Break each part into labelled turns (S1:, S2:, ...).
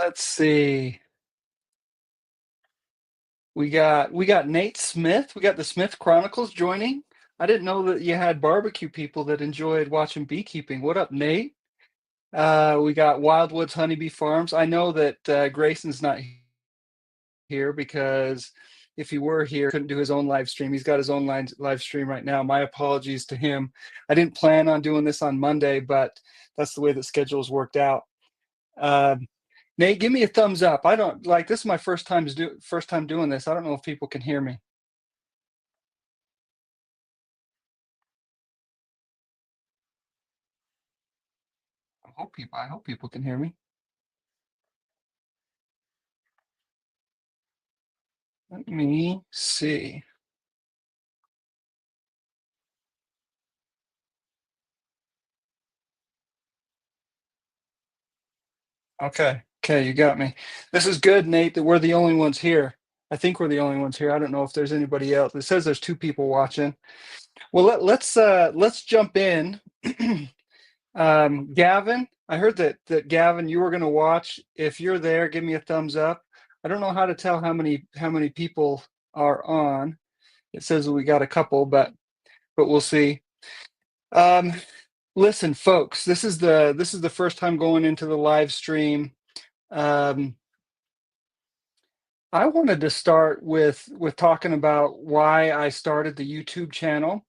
S1: Let's see. We got Nate Smith. We got the Smith Chronicles joining. I didn't know that you had barbecue people that enjoyed watching beekeeping. What up, Nate? We got Wildwoods Honeybee Farms. I know that Grayson's not here because if he were here, couldn't do his own live stream. He's got his own live stream right now. My apologies to him. I didn't plan on doing this on Monday, but that's the way the schedules worked out. Uh, Nate, give me a thumbs up. I don't like this is my first time doing this. I don't know if people can hear me. I hope people can hear me. Let me see. Okay, you got me. This is good, Nate, that we're the only ones here. I think we're the only ones here. I don't know if there's anybody else. It says there's two people watching. Well, let's jump in. Gavin, I heard that Gavin, you were going to watch. If you're there, give me a thumbs up. I don't know how to tell how many people are on. It says we got a couple, but we'll see. Um, Listen, folks, this is the first time going into the live stream. Um, I wanted to start with talking about why I started the YouTube channel.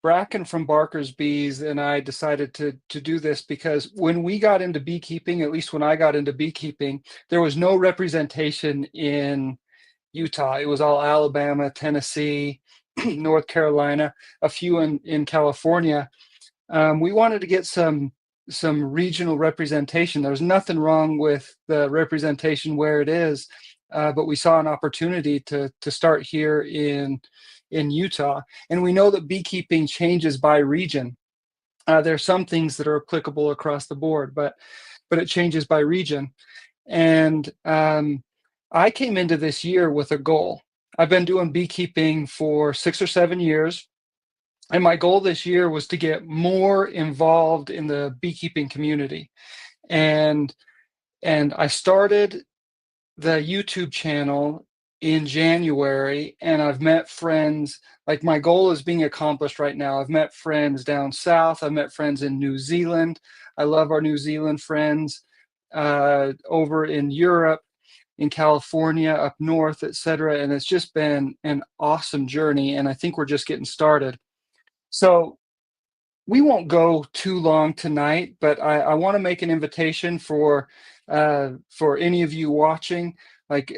S1: Bracken from Barker's Bees and I decided to do this because when we got into beekeeping, at least when I got into beekeeping, there was no representation in Utah. It was all Alabama, Tennessee, North Carolina, a few in California. We wanted to get some regional representation. There's nothing wrong with the representation where it is, but we saw an opportunity to start here in Utah. And we know that beekeeping changes by region. There are some things that are applicable across the board, but it changes by region. And I came into this year with a goal. I've been doing beekeeping for 6 or 7 years. And my goal this year was to get more involved in the beekeeping community. And I started the YouTube channel in January, and I've met friends. Like, my goal is being accomplished right now. I've met friends down south. I've met friends in New Zealand. I love our New Zealand friends, over in Europe, in California, up north, etc. And it's just been an awesome journey. And I think we're just getting started. So we won't go too long tonight, but I want to make an invitation for any of you watching. Like,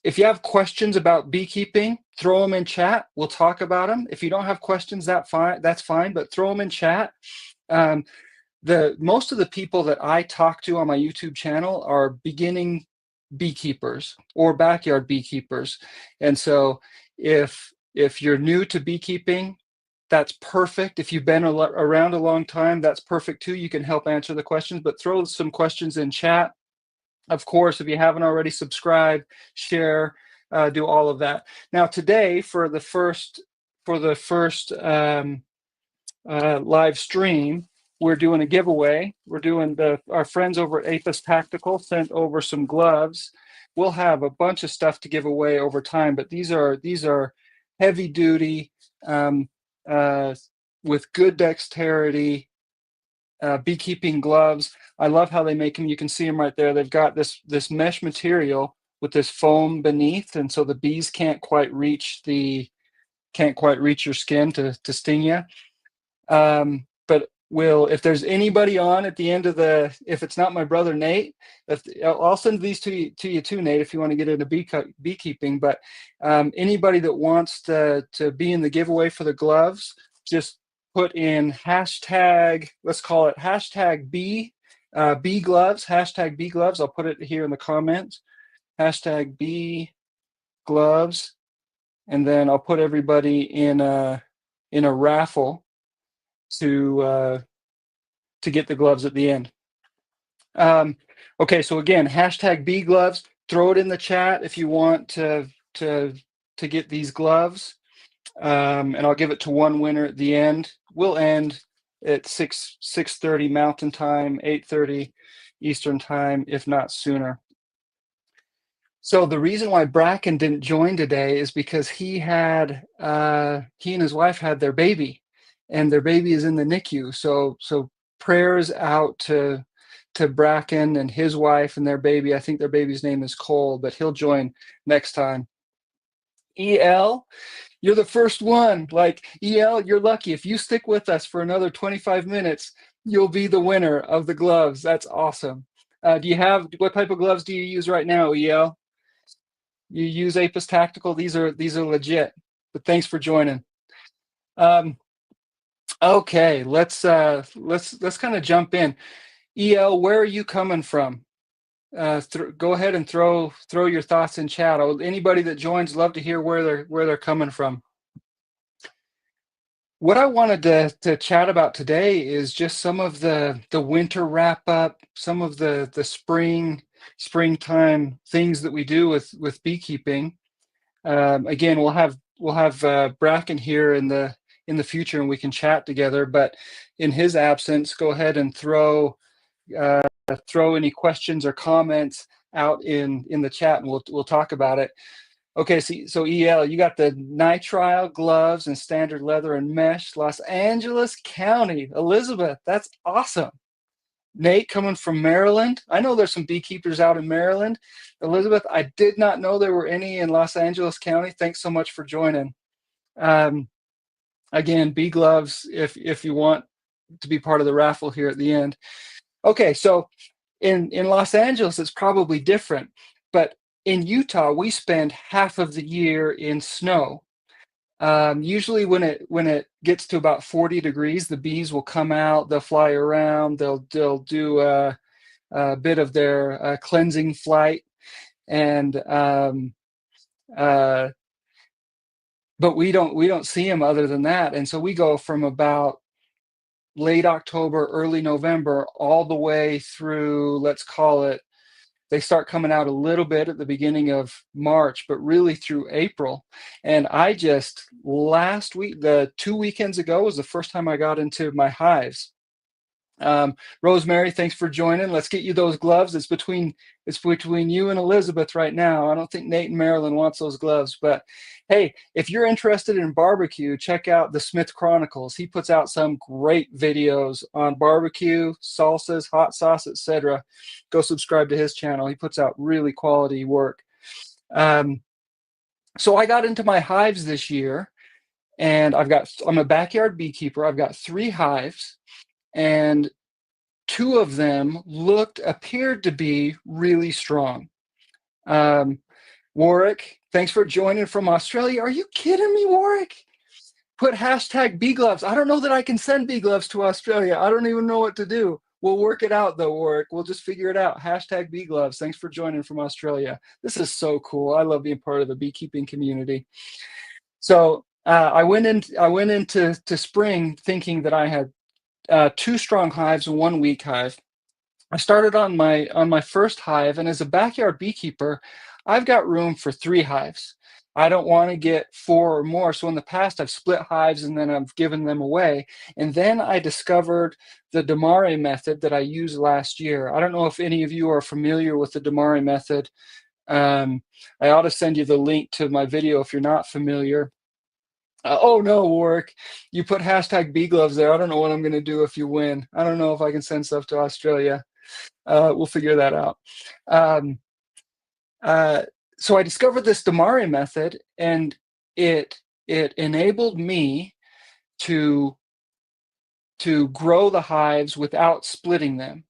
S1: if you have questions about beekeeping, throw them in chat. We'll talk about them. If you don't have questions, that's fine. But throw them in chat. The most of the people that I talk to on my YouTube channel are beginning beekeepers or backyard beekeepers, and so if you're new to beekeeping, that's perfect. If you've been around a long time, that's perfect too. You can help answer the questions, but throw some questions in chat. Of course, if you haven't already, subscribe, share, do all of that. Now, today for the first live stream, we're doing a giveaway. We're doing our friends over at Apis Tactical sent over some gloves. We'll have a bunch of stuff to give away over time, but these are heavy duty, with good dexterity, beekeeping gloves. I love how they make them. You can see them right there. They've got this mesh material with this foam beneath, and so the bees can't quite reach your skin to sting you. But if there's anybody on at the end of if it's not my brother Nate, I'll send these to you too, Nate, if you want to get into beekeeping. But anybody that wants to be in the giveaway for the gloves, just put in hashtag, let's call it hashtag bee gloves, hashtag bee gloves. I'll put it here in the comments, hashtag bee gloves, and then I'll put everybody in a raffle to get the gloves at the end. Okay, so again, hashtag bee gloves. Throw it in the chat if you want to get these gloves, and I'll give it to one winner at the end. We'll end at 6:30 Mountain Time, 8:30 Eastern time, if not sooner. So the reason why Bracken didn't join today is because he and his wife had their baby, and their baby is in the NICU. So prayers out to Bracken and his wife and their baby. I think their baby's name is Cole, but he'll join next time. EL, you're the first one. Like, EL, you're lucky. If you stick with us for another 25 minutes, you'll be the winner of the gloves. That's awesome. What type of gloves do you use right now, EL? You use Apis Tactical. These are legit. But thanks for joining. Um, okay, let's kind of jump in. EL, where are you coming from? Go ahead and throw your thoughts in chat. Anybody that joins, love to hear where they're coming from. What I wanted to chat about today is just some of the winter wrap up, some of the springtime things that we do with beekeeping. Again, we'll have Bracken here in the future, and we can chat together. But in his absence, go ahead and throw any questions or comments out in the chat, and we'll talk about it. Okay, so EL, you got the nitrile gloves and standard leather and mesh, Los Angeles County. Elizabeth, that's awesome. Nate coming from Maryland. I know there's some beekeepers out in Maryland. Elizabeth, I did not know there were any in Los Angeles County. Thanks so much for joining. Again, bee gloves if you want to be part of the raffle here at the end. Okay, so in Los Angeles, it's probably different, but in Utah, we spend half of the year in snow. Usually when it gets to about 40 degrees, the bees will come out, they'll fly around, they'll do a bit of their cleansing flight, and but we don't see them other than that. And so we go from about late October, early November, all the way through, let's call it, they start coming out a little bit at the beginning of March, but really through April. And I just last week, the 2 weekends ago, was the first time I got into my hives. Rosemary, thanks for joining. Let's get you those gloves. It's between you and Elizabeth right now. I don't think Nate and Marilyn wants those gloves, but hey, if you're interested in barbecue, check out the Smith Chronicles. He puts out some great videos on barbecue, salsas, hot sauce, etc. Go subscribe to his channel. He puts out really quality work. So I got into my hives this year, and I'm a backyard beekeeper. I've got 3 hives, and 2 of them appeared to be really strong. Warwick, thanks for joining from Australia. Are you kidding me, Warwick? Put hashtag bee gloves. I don't know that I can send bee gloves to Australia. I don't even know what to do. We'll work it out though, Warwick. We'll just figure it out. Hashtag bee gloves. Thanks for joining from Australia. This is so cool. I love being part of the beekeeping community. So I went into spring thinking that I had 2 strong hives and 1 weak hive. I started on my first hive, and as a backyard beekeeper, I've got room for 3 hives. I don't want to get 4 or more. So in the past, I've split hives and then I've given them away. And then I discovered the Demaree method that I used last year. I don't know if any of you are familiar with the Demaree method. I ought to send you the link to my video if you're not familiar. Oh no, Warwick, you put hashtag bee gloves there. I don't know what I'm going to do if you win. I don't know if I can send stuff to Australia. We'll figure that out. So I discovered this Demaree method, and it enabled me to grow the hives without splitting them.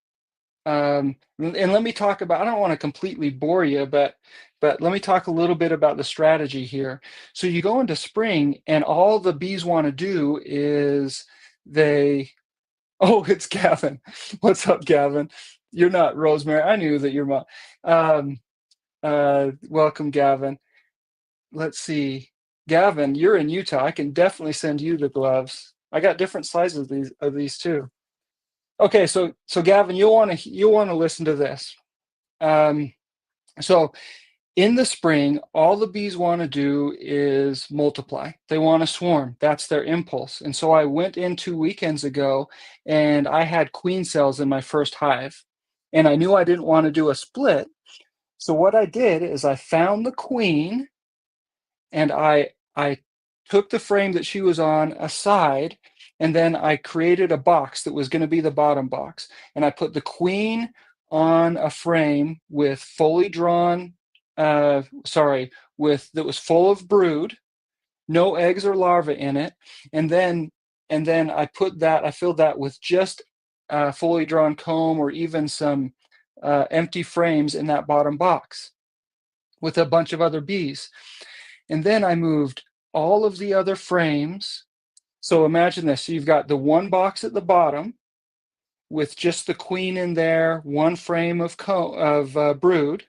S1: And let me talk about, I don't want to completely bore you, but let me talk a little bit about the strategy here. So you go into spring, and all the bees want to do is oh, it's Gavin. What's up, Gavin? You're not Rosemary. I knew that you're mom. Welcome, Gavin. Let's see. Gavin, you're in Utah. I can definitely send you the gloves. I got different sizes of these too. Okay, so Gavin, you'll want to listen to this. So in the spring, all the bees want to do is multiply. They want to swarm. That's their impulse. And so I went in 2 weekends ago, and I had queen cells in my first hive. and I knew I didn't want to do a split. So what I did is I found the queen, and I took the frame that she was on aside, and then I created a box that was going to be the bottom box, and I put the queen on a frame with fully drawn, sorry, with that was full of brood, no eggs or larvae in it, and then I filled that with just fully drawn comb, or even some empty frames in that bottom box with a bunch of other bees. And then I moved all of the other frames. So imagine this. So you've got the one box at the bottom with just the queen in there, one frame of brood,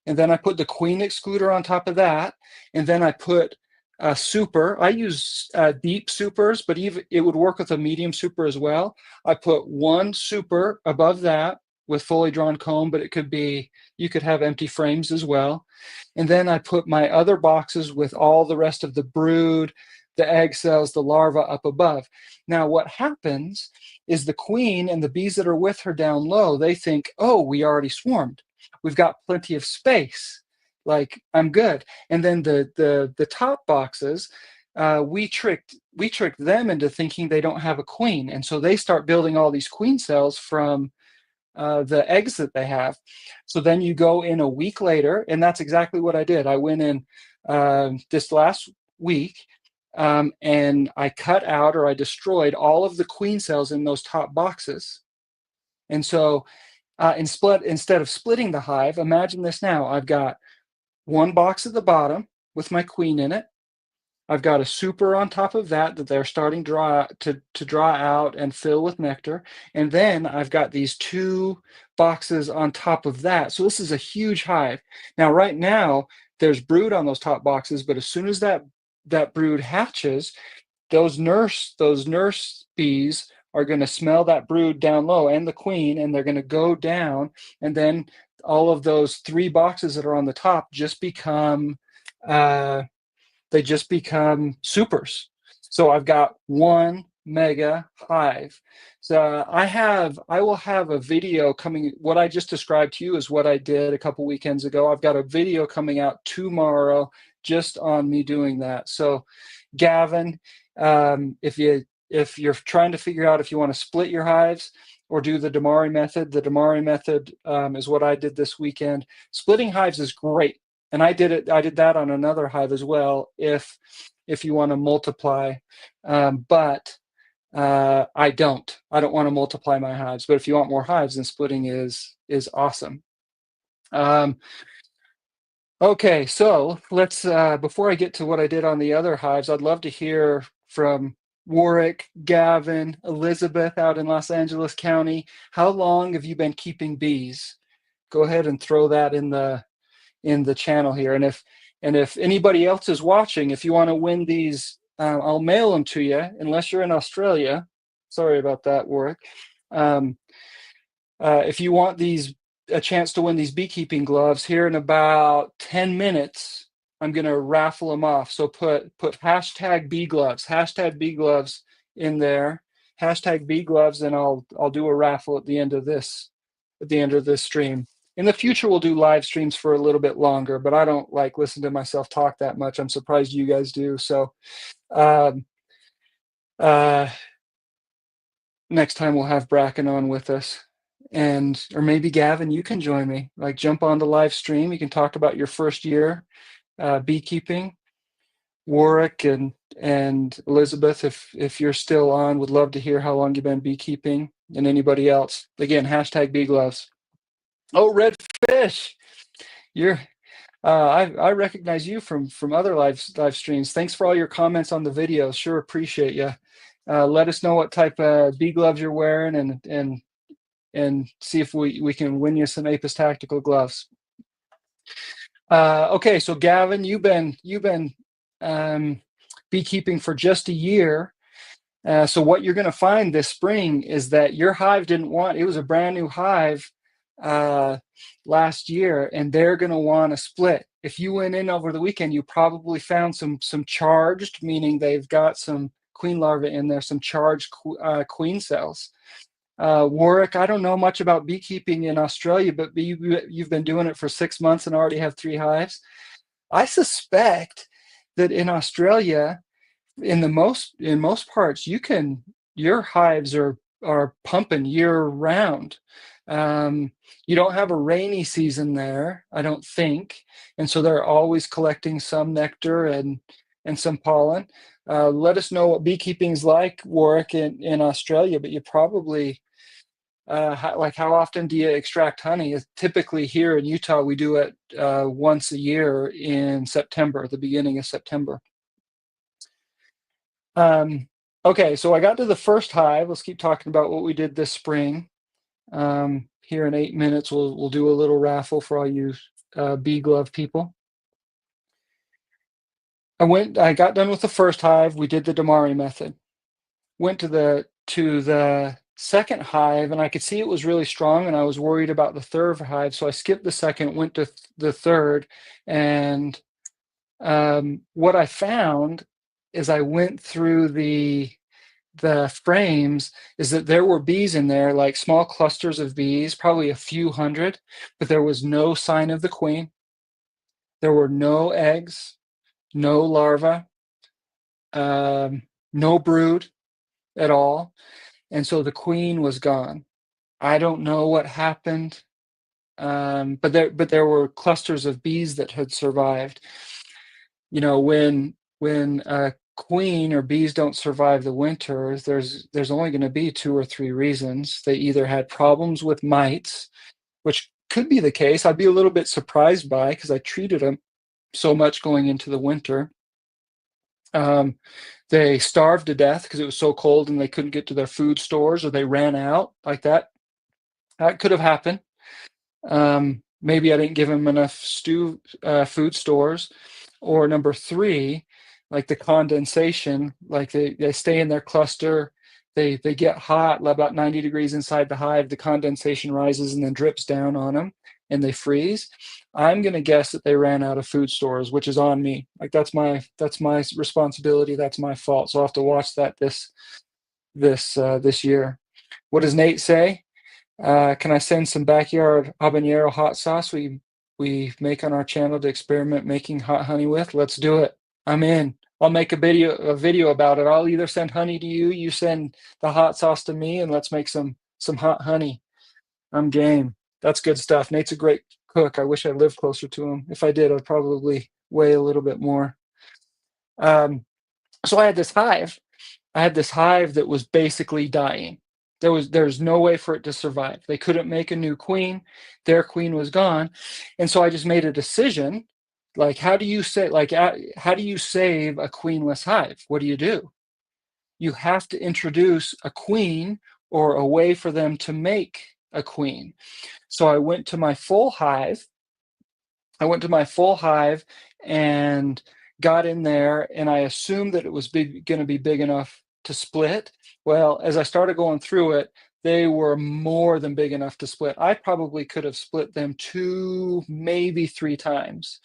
S1: and then I put the queen excluder on top of that, and then I put a super. I use deep supers, but even it would work with a medium super as well. I put one super above that with fully drawn comb, but it could be, you could have empty frames as well. And then I put my other boxes with all the rest of the brood, the egg cells, the larva up above. Now, what happens is the queen and the bees that are with her down low, they think, oh, we already swarmed. We've got plenty of space. Like, I'm good. And then the top boxes, we tricked them into thinking they don't have a queen, and so they start building all these queen cells from the eggs that they have. So then you go in a week later, and that's exactly what I did. I went in this last week, and I cut out, or I destroyed all of the queen cells in those top boxes. And so instead of splitting the hive, imagine this now. I've got one box at the bottom with my queen in it. I've got a super on top of that they're starting to draw out and fill with nectar. And then I've got these two boxes on top of that. So this is a huge hive. Now, right now, there's brood on those top boxes, but as soon as that brood hatches, those nurse bees are going to smell that brood down low and the queen, and they're going to go down, and then all of those three boxes that are on the top just become they just become supers. So I've got one mega hive. So I will have a video coming. What I just described to you is what I did a couple weekends ago. I've got a video coming out tomorrow just on me doing that. So Gavin, if you're trying to figure out if you want to split your hives or do the Demaree method, the Demaree method is what I did this weekend. Splitting hives is great, and I did that on another hive as well. If you want to multiply, but I don't want to multiply my hives. But if you want more hives, then splitting is awesome. Okay, so let's before I get to what I did on the other hives, I'd love to hear from Warwick, Gavin, Elizabeth out in Los Angeles County. How long have you been keeping bees? Go ahead and throw that in the channel here. And if anybody else is watching, if you want to win these, I'll mail them to you, unless you're in Australia. Sorry about that, Warwick. If you want a chance to win these beekeeping gloves, here in about 10 minutes, I'm going to raffle them off. So put hashtag bee gloves in there, hashtag bee gloves, and I'll do a raffle at the end of this stream. In the future, we'll do live streams for a little bit longer, but I don't like listen to myself talk that much. I'm surprised you guys do. So next time we'll have Bracken on with us. Or maybe Gavin, you can join me. Like, jump on the live stream. You can talk about your first year beekeeping. Warwick and Elizabeth, if you're still on, would love to hear how long you've been beekeeping. And anybody else, again, hashtag bee gloves. Oh, Red Fish, you're. I recognize you from other live streams. Thanks for all your comments on the videos. Sure appreciate you. Let us know what type of bee gloves you're wearing, and see if we can win you some Apis Tactical gloves. Okay, so Gavin, you've been beekeeping for just a year. So what you're going to find this spring is that your hive it was a brand new hive last year, and they're going to want to split. If you went in over the weekend, you probably found some charged, meaning they've got some queen larvae in there, some charged queen cells. Warwick, I don't know much about beekeeping in Australia, but you've been doing it for 6 months and already have 3 hives. I suspect that in Australia, in most parts, your hives are pumping year round. Um, you don't have a rainy season there, I don't think, and so they're always collecting some nectar and some pollen. Let us know what beekeeping's like, Warwick, in Australia, but you probably like, how often do you extract honey? Typically here in Utah, we do it once a year in September, the beginning of September. Um, okay, so I got to the first hive. Let's keep talking about what we did this spring. Here in 8 minutes, we'll do a little raffle for all you bee glove people. I got done with the first hive. We did the Demaree method. Went to the second hive, and I could see it was really strong, and I was worried about the third hive, so I skipped the second, went to the third, and what I found as I went through the frames is that there were bees in there, like small clusters of bees, probably a few hundred, but there was no sign of the queen. There were no eggs, no larvae, no brood at all. And so the queen was gone. I don't know what happened, but there were clusters of bees that had survived. When a queen or bees don't survive the winter, there's only going to be 2 or 3 reasons. They either had problems with mites, which could be the case. I'd be a little bit surprised by, because I treated them so much going into the winter. They starved to death because it was so cold and they couldn't get to their food stores, or they ran out like that. That could have happened. Maybe I didn't give them enough food stores. Or number three, like the condensation, like they stay in their cluster, they get hot, about 90 degrees inside the hive, the condensation rises and then drips down on them and they freeze. I'm going to guess that they ran out of food stores, which is on me. Like, that's my responsibility, that's my fault. So I'll have to watch that this year. What does Nate say? Can I send some backyard habanero hot sauce we make on our channel to experiment making hot honey with? Let's do it. I'm in. I'll make a video about it. I'll either send honey to you, you send the hot sauce to me, and let's make some hot honey. I'm game. That's good stuff. Nate's a great cook. I wish I lived closer to him. If I did, I'd probably weigh a little bit more. So I had this hive. That was basically dying. There's no way for it to survive. They couldn't make a new queen. Their queen was gone. And so I just made a decision, like, how do you save a queenless hive? What do? You have to introduce a queen or a way for them to make a queen. So I went to my full hive. And got in there, and I assumed that it was going to be big enough to split. Well, as I started going through it, they were more than big enough to split. I probably could have split them 2, maybe 3 times.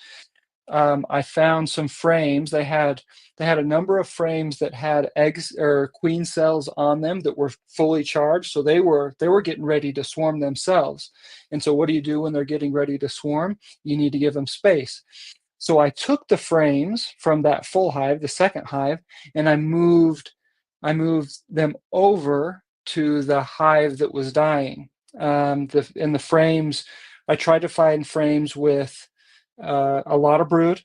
S1: I found some frames. They had a number of frames that had eggs or queen cells on them that were fully charged, so they were getting ready to swarm themselves. And so what do you do when they're getting ready to swarm? You need to give them space. So I took the frames from that full hive, the second hive, and I moved them over to the hive that was dying. In the frames, I tried to find frames with a lot of brood.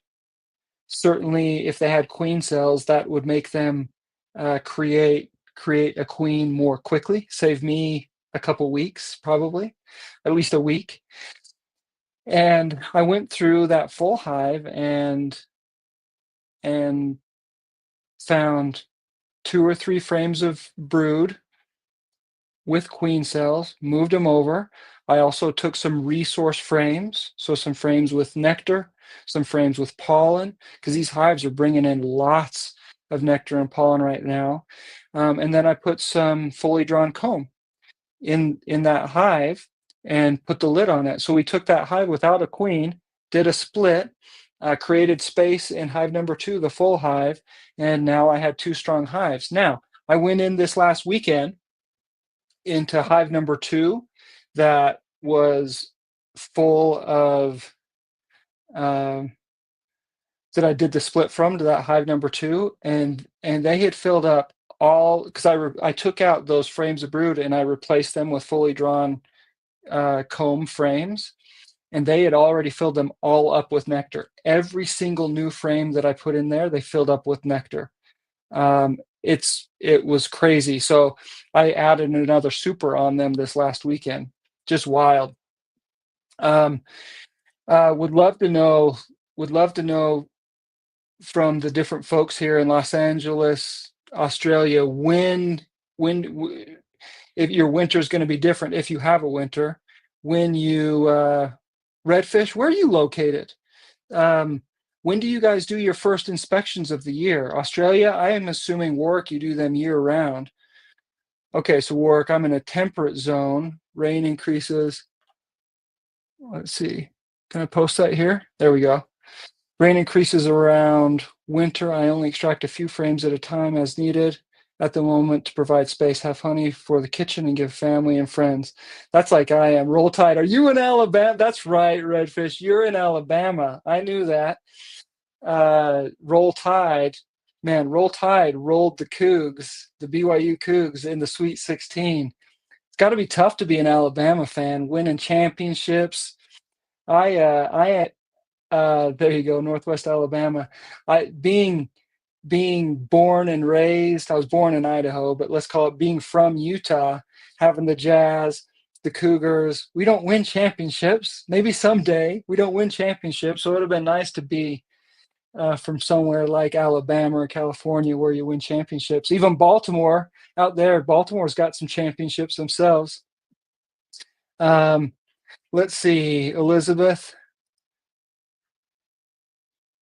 S1: Certainly, if they had queen cells, that would make them create a queen more quickly, save me a couple weeks, probably, at least a week. And I went through that full hive and found 2 or 3 frames of brood with queen cells, moved them over. I also took some resource frames, so some frames with nectar, some frames with pollen, because these hives are bringing in lots of nectar and pollen right now. And then I put some fully drawn comb in that hive and put the lid on it. So we took that hive without a queen, did a split, created space in hive number 2, the full hive, and now I had 2 strong hives. Now, I went in this last weekend into hive number 2 that was full of um, that I did the split from to that hive number 2, and they had filled up all because I took out those frames of brood and I replaced them with fully drawn comb frames, and they had already filled them all up with nectar. Every single new frame that I put in there, they filled up with nectar. It was crazy. So I added another super on them this last weekend. Just wild. Um, would love to know. Would love to know from the different folks here in Los Angeles, Australia, when if your winter is going to be different, if you have a winter, when you redfish, where are you located? Um, when do you guys do your first inspections of the year? Australia, I am assuming Warwick, you do them year round. Okay, so Warwick, I'm in a temperate zone. Rain increases. Let's see. Can I post that here? There we go. Rain increases around winter. I only extract a few frames at a time as needed at the moment to provide space, have honey for the kitchen, and give family and friends. That's like I am. Roll Tide. Are you in Alabama? That's right, Redfish. You're in Alabama. I knew that. Roll Tide. Man, Roll Tide rolled the Cougs, the BYU Cougs, in the Sweet 16. It's got to be tough to be an Alabama fan, winning championships. There you go, Northwest Alabama. I being born and raised, I was born in Idaho, but let's call it being from Utah, having the Jazz, the Cougars. We don't win championships. Maybe someday we don't win championships. So it would have been nice to be from somewhere like Alabama or California where you win championships. Even Baltimore out there, Baltimore's got some championships themselves. Let's see, Elizabeth.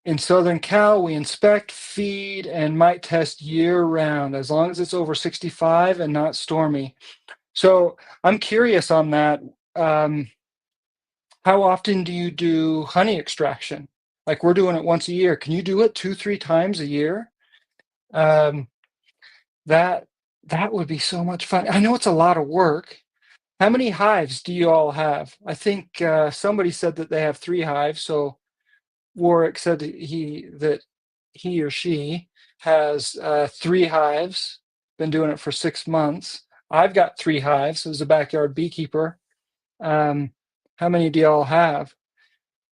S1: In Southern Cal, we inspect, feed, and might test year round as long as it's over 65 and not stormy. So I'm curious on that. How often do you do honey extraction? Like we're doing it once a year. Can you do it 2-3 times a year? Um, that that would be so much fun. I know it's a lot of work. How many hives do you all have? I think somebody said that they have 3 hives. So Warwick said that he or she has 3 hives, been doing it for 6 months. I've got 3 hives as a backyard beekeeper. How many do y'all have?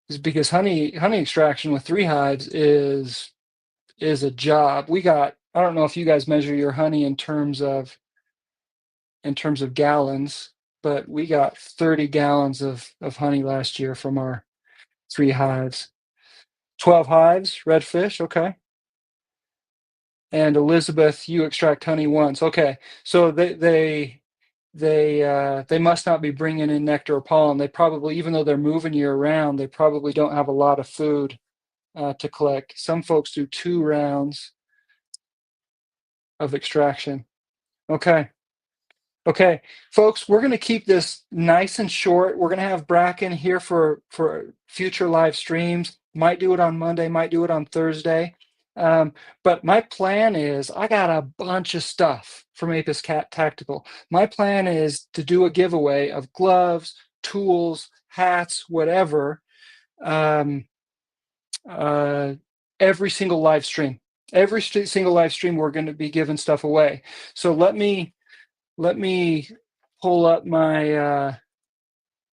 S1: Is because honey extraction with 3 hives is a job. I don't know if you guys measure your honey in terms of gallons, but we got 30 gallons of honey last year from our 3 hives. 12 hives, redfish, okay. And Elizabeth, you extract honey once, okay. So they must not be bringing in nectar or pollen. They probably, even though they're moving year round, they probably don't have a lot of food to collect. Some folks do 2 rounds of extraction. Okay. Okay, folks, we're going to keep this nice and short. We're going to have Bracken here for future live streams. Might do it on Monday, might do it on Thursday. But my plan is I got a bunch of stuff from Apis Cat Tactical. My plan is to do a giveaway of gloves, tools, hats, whatever, every single live stream. Every single live stream, we're going to be giving stuff away. So let me pull up my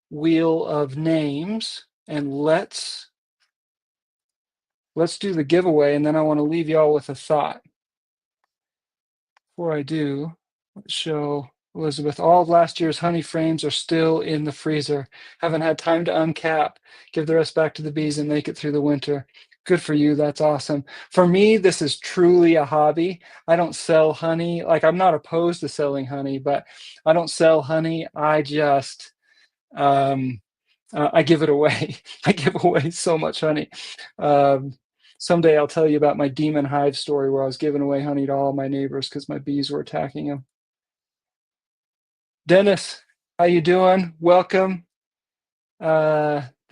S1: wheel of names and let's do the giveaway, and then I want to leave y'all with a thought. Before I do, let's show Elizabeth. All of last year's honey frames are still in the freezer. Haven't had time to uncap, give the rest back to the bees, and make it through the winter. Good for you. That's awesome. For me, this is truly a hobby. I don't sell honey. Like, I'm not opposed to selling honey, but I don't sell honey. I just I give it away. I give away so much honey. Someday I'll tell you about my demon hive story where I was giving away honey to all my neighbors because my bees were attacking them. Dennis, how you doing? Welcome.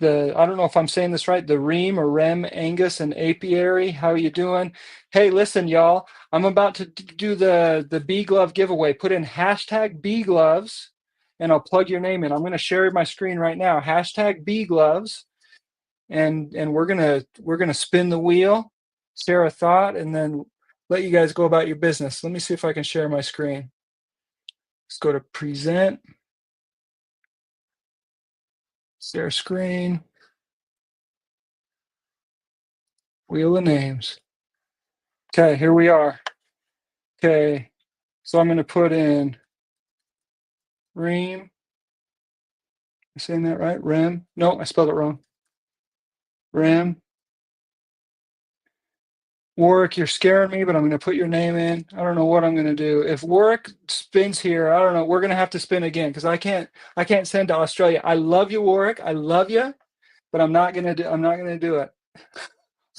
S1: I don't know if I'm saying this right, the ream or rem, Angus and apiary. How you doing? Hey, listen, y'all, I'm about to do the bee glove giveaway. Put in hashtag bee gloves and I'll plug your name in. I'm going to share my screen right now. Hashtag bee gloves. And we're gonna spin the wheel, share a thought, and then let you guys go about your business. Let me see if I can share my screen. Let's go to present, share screen, wheel of names. Okay, here we are. Okay, so I'm gonna put in Reem. Am I saying that right? Rem? No, I spelled it wrong. Rem. Warwick, you're scaring me, but I'm going to put your name in. I don't know what I'm going to do. If Warwick spins here, I don't know. We're going to have to spin again because I can't send to Australia. I love you, Warwick. I love you, but I'm not going to do it.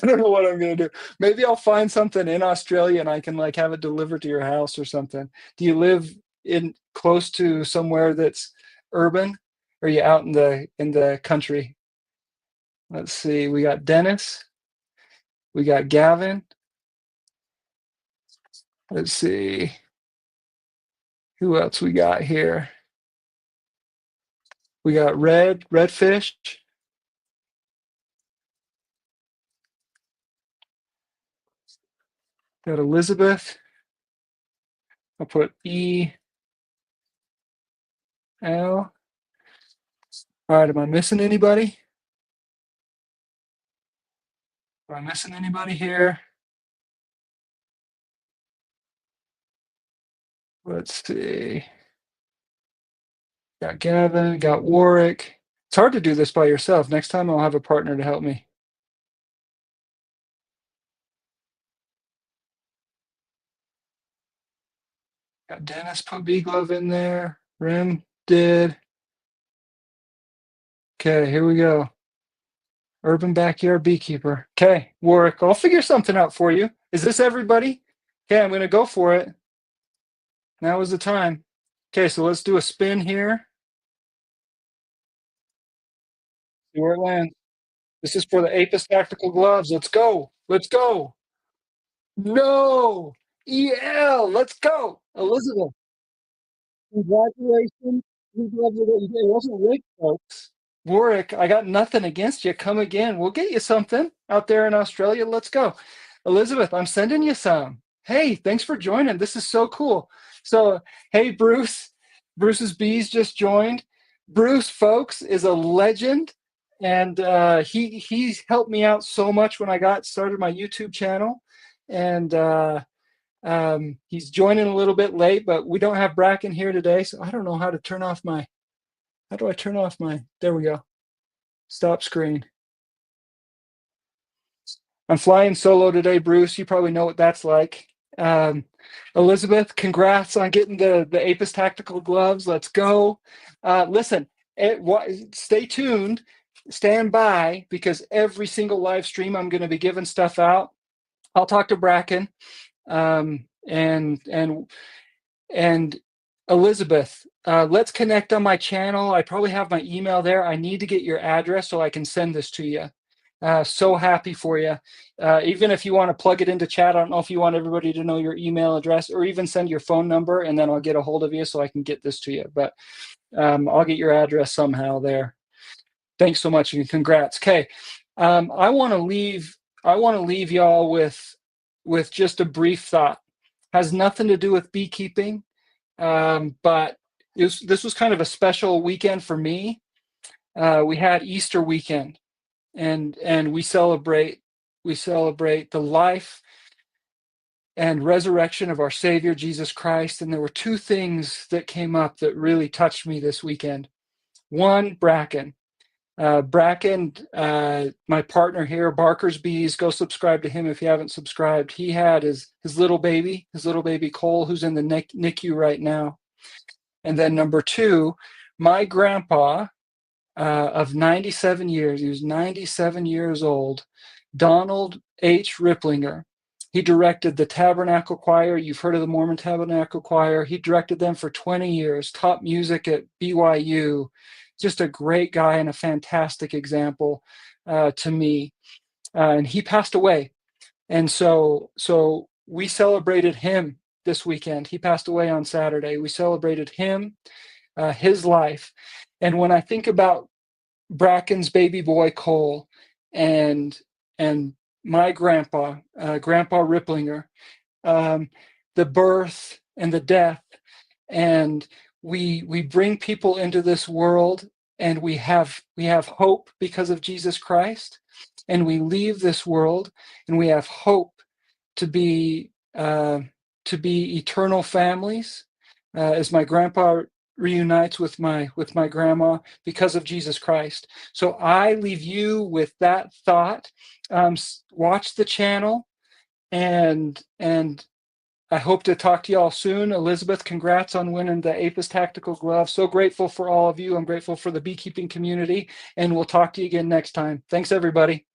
S1: I don't know what I'm going to do. Maybe I'll find something in Australia and I can like have it delivered to your house or something. Do you live in close to somewhere that's urban? Or are you out in the country? Let's see. We got Dennis. We got Gavin. Let's see. Who else we got here? We got Redfish. Got Elizabeth. I'll put E L. All right, am I missing anybody? Am I missing anybody here? Let's see. Got Gavin, got Warwick. It's hard to do this by yourself. Next time I'll have a partner to help me. Got Dennis put Bee Glove in there. Rim did. Okay, here we go. Urban backyard beekeeper. Okay, Warwick, I'll figure something out for you. Is this everybody? Okay, I'm going to go for it. Now is the time. Okay, so let's do a spin here. See where it lands. This is for the Apis tactical gloves. Let's go. Let's go. No. EL. Let's go. Elizabeth, congratulations. We love you. It wasn't rigged, folks. Warwick, I got nothing against you. Come again. We'll get you something out there in Australia. Let's go. Elizabeth, I'm sending you some. Hey, thanks for joining. This is so cool. So, hey, Bruce. Bruce's Bees just joined. Bruce, folks, is a legend, and he's helped me out so much when I got started my YouTube channel, and he's joining a little bit late, but we don't have Bracken here today, so I don't know how to turn off my. How do I turn off my? There we go. Stop screen. I'm flying solo today, Bruce. You probably know what that's like. Elizabeth, congrats on getting the Apis tactical gloves. Let's go. Listen, stay tuned, stand by, because every single live stream I'm going to be giving stuff out. I'll talk to Bracken, and Elizabeth. Let's connect on my channel. I probably have my email there. I need to get your address so I can send this to you. So happy for you. Even if you want to plug it into chat, I don't know if you want everybody to know your email address, or even send your phone number, and then I'll get a hold of you so I can get this to you. But I'll get your address somehow there. Thanks so much, and congrats. Okay, I want to leave y'all with just a brief thought. Has nothing to do with beekeeping, but this was kind of a special weekend for me. We had Easter weekend, and we celebrate the life and resurrection of our Savior Jesus Christ. And there were two things that came up that really touched me this weekend. One, Bracken. Bracken, my partner here, Barker's Bees. Go subscribe to him if you haven't subscribed. He had his little baby Cole, who's in the NICU right now. And then number two, my grandpa, of 97 years, he was 97 years old, Donald H. Ripplinger. He directed the Tabernacle Choir. You've heard of the Mormon Tabernacle Choir. He directed them for 20 years, taught music at BYU, just a great guy and a fantastic example to me. And he passed away. And so we celebrated him this weekend. He passed away on Saturday. We celebrated him, his life. And when I think about Bracken's baby boy Cole and and my grandpa, Grandpa Ripplinger, um, the birth and the death, and we bring people into this world, and we have hope because of Jesus Christ, and we leave this world and we have hope to be eternal families, as my grandpa reunites with my grandma because of Jesus Christ. So I leave you with that thought. Watch the channel, and I hope to talk to you all soon. Elizabeth, congrats on winning the Apis Tactical Glove. So grateful for all of you. I'm grateful for the beekeeping community, and we'll talk to you again next time. Thanks, everybody.